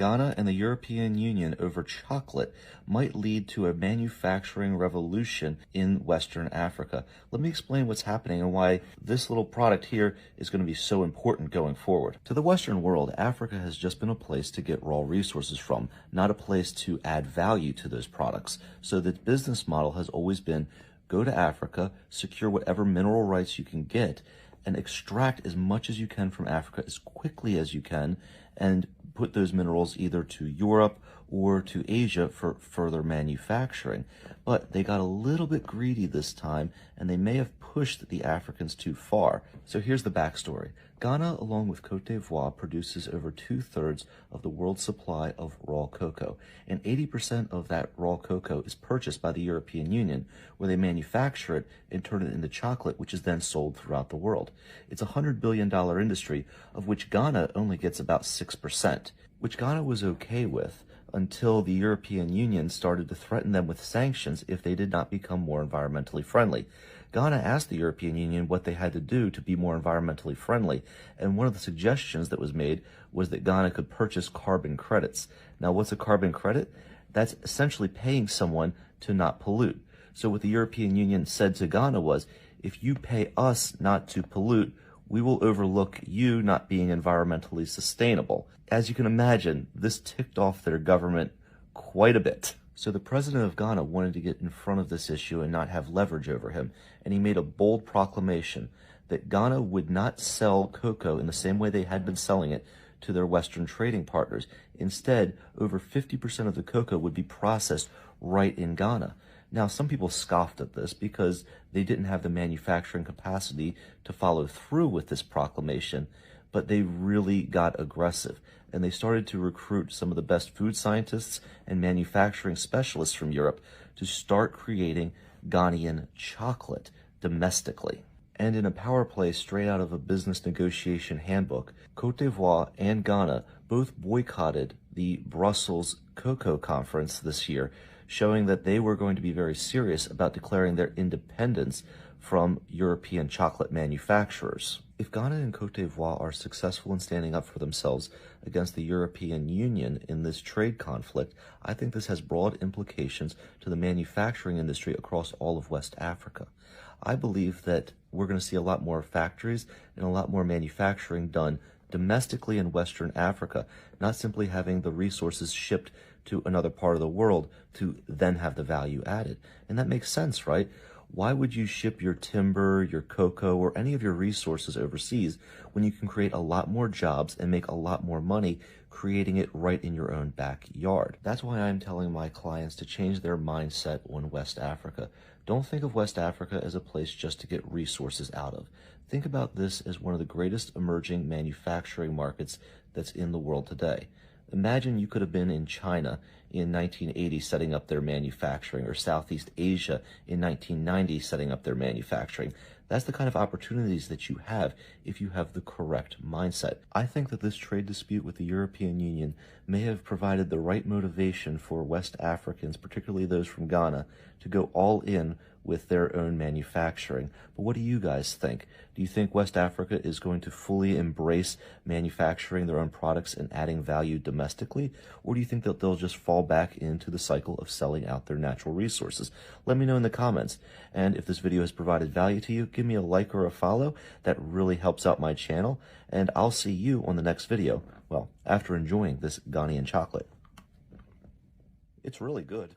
Ghana and the European Union over chocolate might lead to a manufacturing revolution in Western Africa. Let me explain what's happening and why this little product here is going to be so important going forward. To the Western world, Africa has just been a place to get raw resources from, not a place to add value to those products. So the business model has always been go to Africa, secure whatever mineral rights you can get, and extract as much as you can from Africa as quickly as you can, and put those minerals either to Europe or to Asia for further manufacturing. But they got a little bit greedy this time, and they may have pushed the Africans too far. So here's the backstory. Ghana, along with Cote d'Ivoire, produces over 2/3 of the world's supply of raw cocoa, and 80% of that raw cocoa is purchased by the European Union, where they manufacture it and turn it into chocolate, which is then sold throughout the world. It's a $100 billion industry, of which Ghana only gets about 6%, which Ghana was okay with until the European Union started to threaten them with sanctions if they did not become more environmentally friendly. Ghana asked the European Union what they had to do to be more environmentally friendly, and one of the suggestions that was made was that Ghana could purchase carbon credits. Now, what's a carbon credit? That's essentially paying someone to not pollute. So what the European Union said to Ghana was, if you pay us not to pollute, we will overlook you not being environmentally sustainable. As you can imagine, this ticked off their government quite a bit. So the president of Ghana wanted to get in front of this issue and not have leverage over him, and he made a bold proclamation that Ghana would not sell cocoa in the same way they had been selling it to their Western trading partners. Instead, over 50% of the cocoa would be processed right in Ghana. Now, some people scoffed at this because they didn't have the manufacturing capacity to follow through with this proclamation, but they really got aggressive, and they started to recruit some of the best food scientists and manufacturing specialists from Europe to start creating Ghanaian chocolate domestically. And in a power play straight out of a business negotiation handbook, Cote d'Ivoire and Ghana both boycotted the Brussels Cocoa Conference this year, showing that they were going to be very serious about declaring their independence from European chocolate manufacturers. If Ghana and Cote d'Ivoire are successful in standing up for themselves against the European Union in this trade conflict, I think this has broad implications to the manufacturing industry across all of West Africa. I believe that we're going to see a lot more factories and a lot more manufacturing done domestically in Western Africa, not simply having the resources shipped to another part of the world to then have the value added. And that makes sense, right? Why would you ship your timber, your cocoa, or any of your resources overseas when you can create a lot more jobs and make a lot more money creating it right in your own backyard? That's why I'm telling my clients to change their mindset on West Africa. Don't think of West Africa as a place just to get resources out of. Think about this as one of the greatest emerging manufacturing markets that's in the world today. Imagine you could have been in China in 1980 setting up their manufacturing, or Southeast Asia in 1990 setting up their manufacturing. That's the kind of opportunities that you have if you have the correct mindset. I think that this trade dispute with the European Union may have provided the right motivation for West Africans, particularly those from Ghana, to go all in with their own manufacturing. But what do you guys think? Do you think West Africa is going to fully embrace manufacturing their own products and adding value domestically? Or do you think that they'll just fall back into the cycle of selling out their natural resources? Let me know in the comments. And if this video has provided value to you, give me a like or a follow. That really helps out my channel. And I'll see you on the next video. Well, after enjoying this Ghanaian chocolate. It's really good.